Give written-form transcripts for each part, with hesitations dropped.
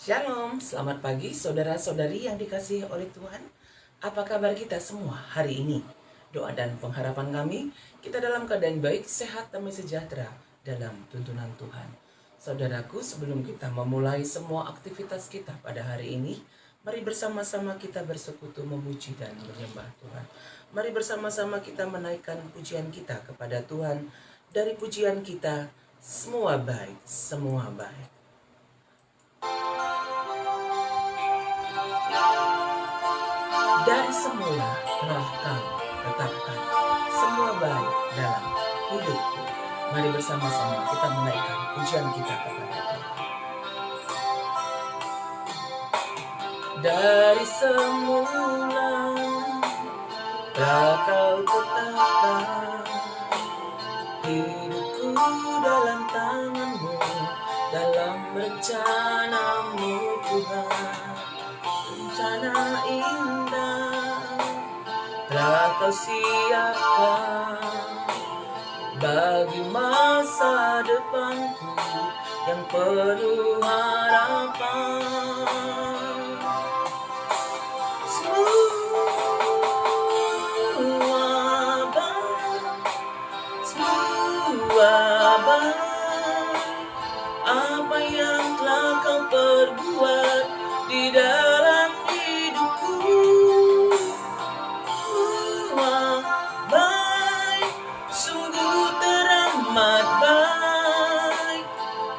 Shalom, selamat pagi saudara-saudari yang dikasihi oleh Tuhan. Apa kabar kita semua hari ini? Doa dan pengharapan kami, kita dalam keadaan baik, sehat, damai sejahtera dalam tuntunan Tuhan. Saudaraku, sebelum kita memulai semua aktivitas kita pada hari ini, mari bersama-sama kita bersekutu memuji dan menyembah Tuhan. Mari bersama-sama kita menaikkan pujian kita kepada Tuhan. Dari pujian kita, semua baik, semua baik. Dari semula telah Kau tetapkan semua baik dalam hidupku. Mari bersama-sama kita menaikkan pujian kita kepada Tuhan. Dari semula telah Kau tetapkan hidupku dalam tangan-Mu, dalam rencana-Mu Tuhan. Rencana indah telah Kau siapkan bagi masa depanku yang penuh harapan. Semua baik, apa yang telah Kau perbuat di dalam hidupku. Wah, baik, sungguh teramat baik.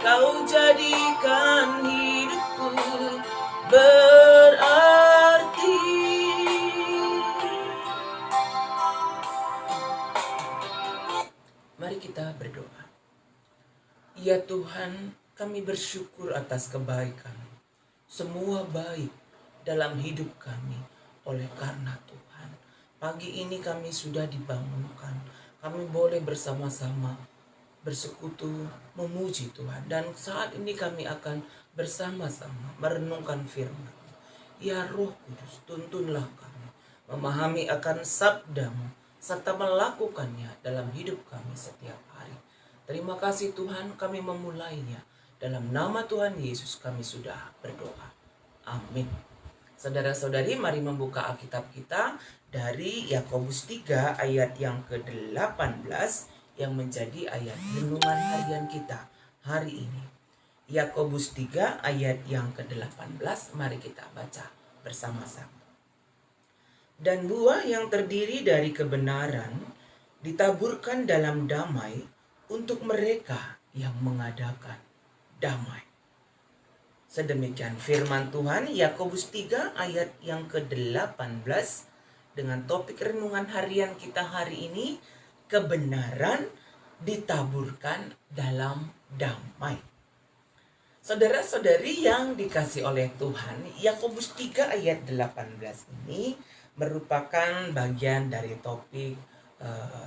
Kau jadikan hidupku berarti. Mari kita berdoa. Ya Tuhan, kami bersyukur atas kebaikan. Semua baik dalam hidup kami oleh karena Tuhan. Pagi ini kami sudah dibangunkan. Kami boleh bersama-sama bersekutu memuji Tuhan. Dan saat ini kami akan bersama-sama merenungkan firman. Ya Roh Kudus, tuntunlah kami memahami akan sabda-Mu serta melakukannya dalam hidup kami setiap hari. Terima kasih Tuhan, kami memulainya. Dalam nama Tuhan Yesus kami sudah berdoa. Amin. Saudara-saudari, mari membuka Alkitab kita dari Yakobus 3 ayat yang ke-18 yang menjadi ayat renungan harian kita hari ini. Yakobus 3 ayat yang ke-18, mari kita baca bersama-sama. Dan buah yang terdiri dari kebenaran ditaburkan dalam damai untuk mereka yang mengadakan damai. Sedemikian firman Tuhan. Yakobus 3 ayat yang ke-18 dengan topik renungan harian kita hari ini, kebenaran ditaburkan dalam damai. Saudara-saudari yang dikasih oleh Tuhan, Yakobus 3 ayat 18 ini merupakan bagian dari topik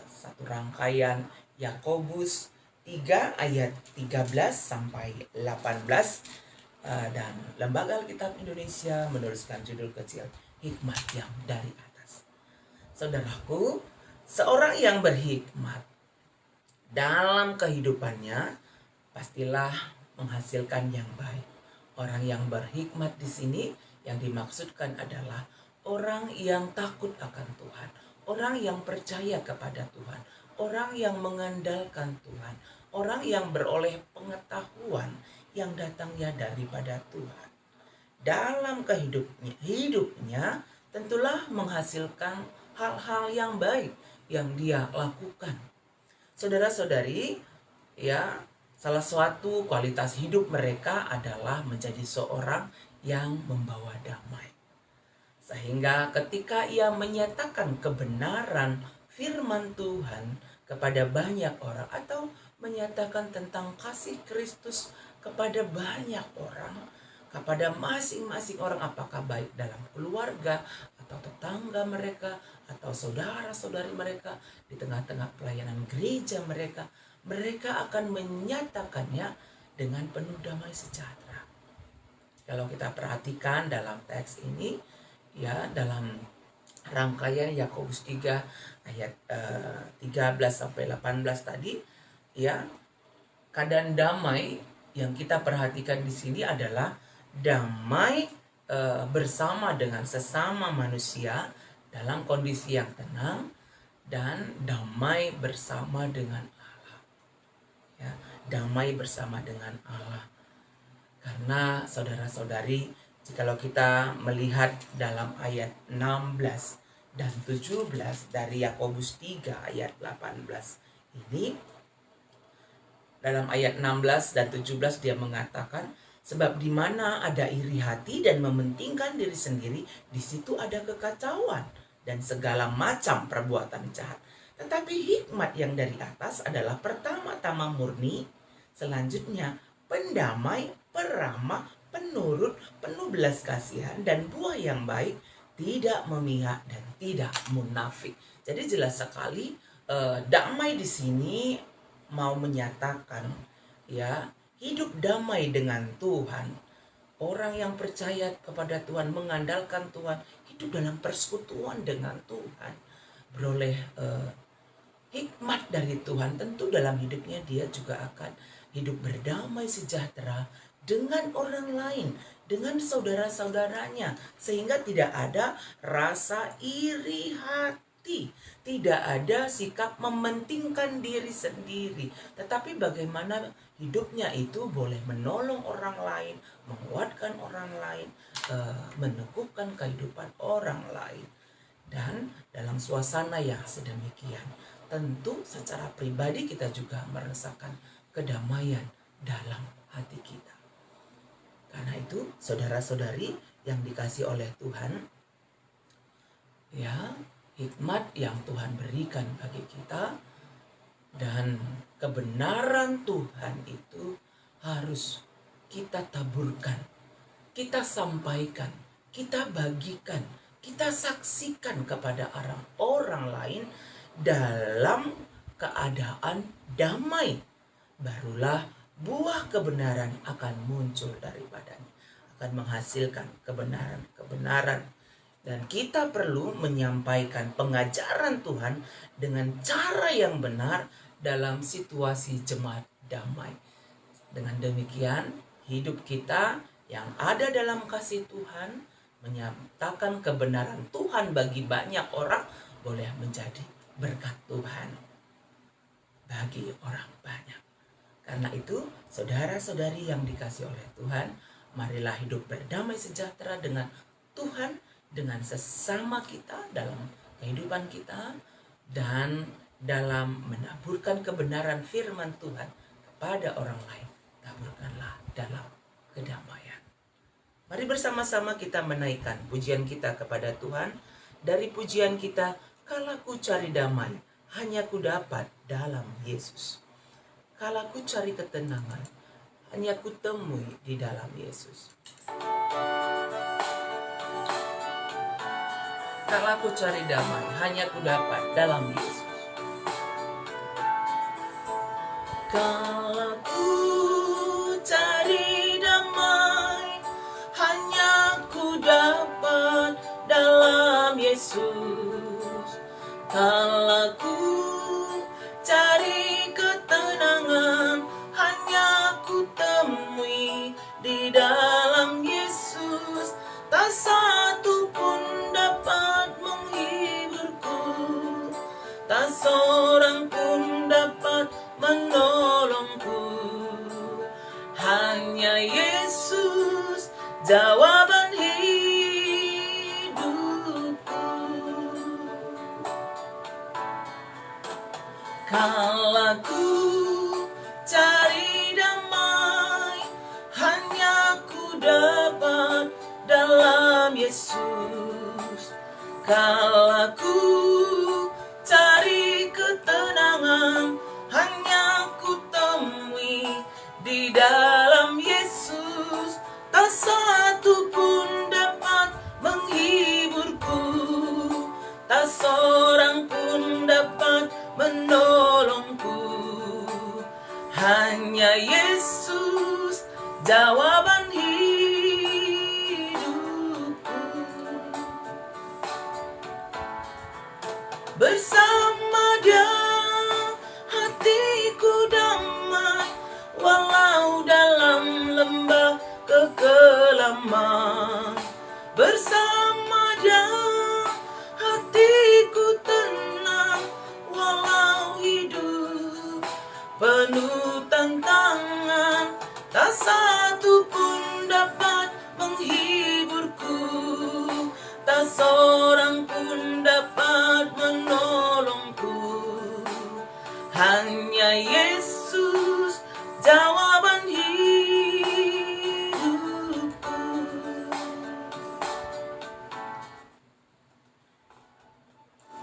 satu rangkaian Yakobus 3 ayat 13 sampai 18 dan Lembaga Alkitab Indonesia menuliskan judul kecil Hikmat yang dari atas. Saudaraku, seorang yang berhikmat dalam kehidupannya pastilah menghasilkan yang baik. Orang yang berhikmat di sini yang dimaksudkan adalah orang yang takut akan Tuhan, orang yang percaya kepada Tuhan, orang yang mengandalkan Tuhan, orang yang beroleh pengetahuan yang datangnya daripada Tuhan. Dalam hidupnya tentulah menghasilkan hal-hal yang baik yang dia lakukan. Saudara-saudari, ya, salah suatu kualitas hidup mereka adalah menjadi seorang yang membawa damai. Sehingga ketika ia menyatakan kebenaran firman Tuhan kepada banyak orang atau menyatakan tentang kasih Kristus kepada banyak orang, kepada masing-masing orang, apakah baik dalam keluarga atau tetangga mereka atau saudara-saudari mereka di tengah-tengah pelayanan gereja mereka, mereka akan menyatakannya dengan penuh damai sejahtera. Kalau kita perhatikan dalam teks ini, ya, dalam rangkaian Yakobus 3 ayat 13 sampai 18 tadi, ya, keadaan damai yang kita perhatikan di sini adalah damai bersama dengan sesama manusia dalam kondisi yang tenang, dan damai bersama dengan Allah. Ya, damai bersama dengan Allah. Karena saudara-saudari, jikalau kita melihat dalam ayat 16 dan 17 dari Yakobus 3 ayat 18 ini, dalam ayat 16 dan 17 dia mengatakan, sebab di mana ada iri hati dan mementingkan diri sendiri, di situ ada kekacauan dan segala macam perbuatan jahat. Tetapi hikmat yang dari atas adalah pertama-tama murni, selanjutnya pendamai, peramah, penurut, penuh belas kasihan, dan buah yang baik, tidak memihak dan tidak munafik. Jadi jelas sekali damai di sini mau menyatakan ya hidup damai dengan Tuhan. Orang yang percaya kepada Tuhan, mengandalkan Tuhan, hidup dalam persekutuan dengan Tuhan, beroleh hikmat dari Tuhan. Tentu dalam hidupnya dia juga akan hidup berdamai sejahtera dengan orang lain, dengan saudara-saudaranya, sehingga tidak ada rasa iri hati, tidak ada sikap mementingkan diri sendiri, tetapi bagaimana hidupnya itu boleh menolong orang lain, menguatkan orang lain, meneguhkan kehidupan orang lain. Dan dalam suasana yang sedemikian, tentu secara pribadi kita juga merasakan kedamaian dalam hati kita. Karena itu saudara-saudari yang dikasih oleh Tuhan, ya, hikmat yang Tuhan berikan bagi kita dan kebenaran Tuhan itu harus kita taburkan, kita sampaikan, kita bagikan, kita saksikan kepada orang lain dalam keadaan damai. Barulah buah kebenaran akan muncul daripadanya, akan menghasilkan kebenaran. Dan kita perlu menyampaikan pengajaran Tuhan dengan cara yang benar dalam situasi jemaat damai. Dengan demikian, hidup kita yang ada dalam kasih Tuhan, menyatakan kebenaran Tuhan bagi banyak orang, boleh menjadi berkat Tuhan bagi orang banyak. Karena itu, saudara-saudari yang dikasih oleh Tuhan, marilah hidup berdamai sejahtera dengan Tuhan, dengan sesama kita dalam kehidupan kita, dan dalam menaburkan kebenaran firman Tuhan kepada orang lain. Taburkanlah dalam kedamaian. Mari bersama-sama kita menaikkan pujian kita kepada Tuhan. Dari pujian kita, "Kala ku cari damai, hanya ku dapat dalam Yesus. Kala ku cari ketenangan, hanya ku temui di dalam Yesus. Kala ku cari damai, hanya ku dapat dalam Yesus. Kala ku cari damai, hanya ku dapat dalam Yesus. Kala ku cari ketenangan, hanya ku temui di dalam Yesus. Tak satu pun dapat menghiburku, tak seorang pun dapat menolongku. Hanya Yesus jawaban hidupku. Kala ku cari damai, hanya ku dapat dalam Yesus. Kala ku cari ketenangan, hanya ku temui di dalam Yesus. Tak satu pun dapat menghiburku, tak seorang pun dapat menolongku. Hanya Yesus jawaban hidupku. selama bersama Dia. Hatiku tenang walau hidup penuh tantangan, tak satu pun dapat menghiburku, tak seorang pun dapat menolongku. Hanya Yesus jawaban hidupku.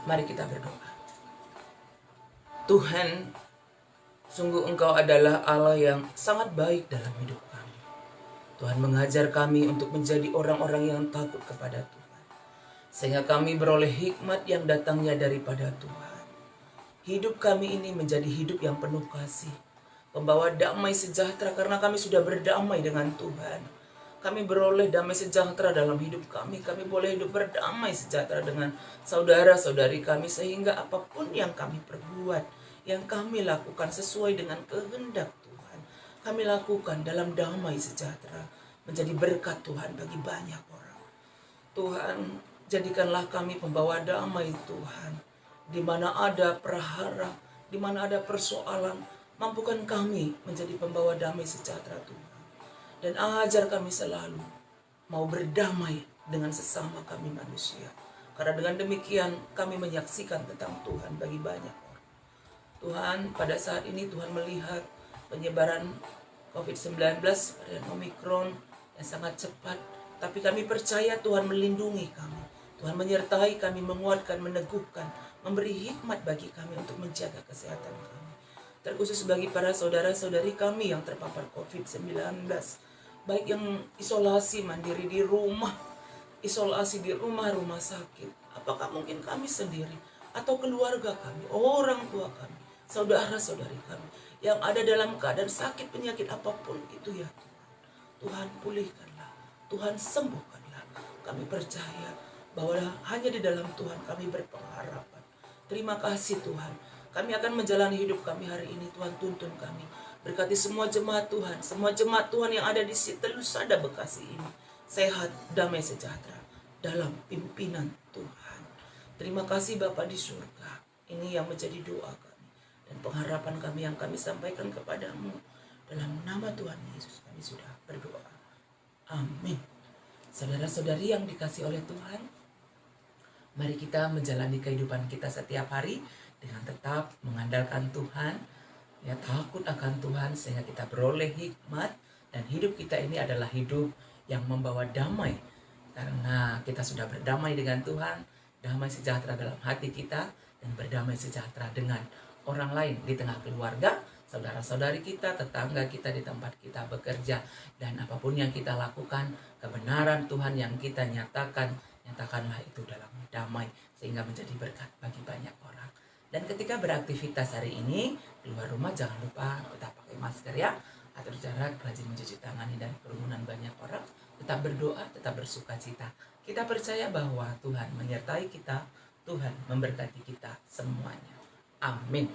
Mari kita berdoa. Tuhan, sungguh Engkau adalah Allah yang sangat baik dalam hidup kami. Tuhan mengajar kami untuk menjadi orang-orang yang takut kepada Tuhan, sehingga kami beroleh hikmat yang datangnya daripada Tuhan. Hidup kami ini menjadi hidup yang penuh kasih, membawa damai sejahtera karena kami sudah berdamai dengan Tuhan. Kami beroleh damai sejahtera dalam hidup kami. Kami boleh hidup berdamai sejahtera dengan saudara-saudari kami, sehingga apapun yang kami perbuat, yang kami lakukan sesuai dengan kehendak Tuhan, kami lakukan dalam damai sejahtera, menjadi berkat Tuhan bagi banyak orang. Tuhan, jadikanlah kami pembawa damai Tuhan. Di mana ada prahara, di mana ada persoalan, mampukan kami menjadi pembawa damai sejahtera Tuhan. Dan ajar kami selalu mau berdamai dengan sesama kami manusia. Karena dengan demikian kami menyaksikan tentang Tuhan bagi banyak orang. Tuhan, pada saat ini Tuhan melihat penyebaran COVID-19 varian Omikron yang sangat cepat. Tapi kami percaya Tuhan melindungi kami. Tuhan menyertai kami, menguatkan, meneguhkan, memberi hikmat bagi kami untuk menjaga kesehatan kami. Terkhusus bagi para saudara-saudari kami yang terpapar COVID-19. Baik yang isolasi mandiri di rumah, isolasi di rumah sakit. Apakah mungkin kami sendiri atau keluarga kami, orang tua kami, saudara-saudari kami yang ada dalam keadaan sakit penyakit apapun itu ya Tuhan. Tuhan pulihkanlah, Tuhan sembuhkanlah. Kami percaya bahwa hanya di dalam Tuhan kami berpengharapan. Terima kasih Tuhan. Kami akan menjalani hidup kami hari ini. Tuhan tuntun kami. Berkati semua jemaat Tuhan. Semua jemaat Tuhan yang ada di Telusada Bekasi ini. Sehat, damai sejahtera dalam pimpinan Tuhan. Terima kasih Bapa di surga. Ini yang menjadi doa kami dan pengharapan kami yang kami sampaikan kepadamu. Dalam nama Tuhan Yesus kami sudah berdoa. Amin. Saudara-saudari yang dikasih oleh Tuhan, mari kita menjalani kehidupan kita setiap hari dengan tetap mengandalkan Tuhan, ya, takut akan Tuhan, sehingga kita beroleh hikmat dan hidup kita ini adalah hidup yang membawa damai. Karena kita sudah berdamai dengan Tuhan, damai sejahtera dalam hati kita, dan berdamai sejahtera dengan orang lain di tengah keluarga, saudara-saudari kita, tetangga kita, di tempat kita bekerja, dan apapun yang kita lakukan, kebenaran Tuhan yang kita nyatakanlah itu dalam damai, sehingga menjadi berkat bagi banyak orang. Dan ketika beraktivitas hari ini, keluar rumah jangan lupa tetap pakai masker ya, atur jarak, rajin mencuci tangan, hindari kerumunan banyak orang, tetap berdoa, tetap bersuka cita. Kita percaya bahwa Tuhan menyertai kita, Tuhan memberkati kita semuanya. Amin.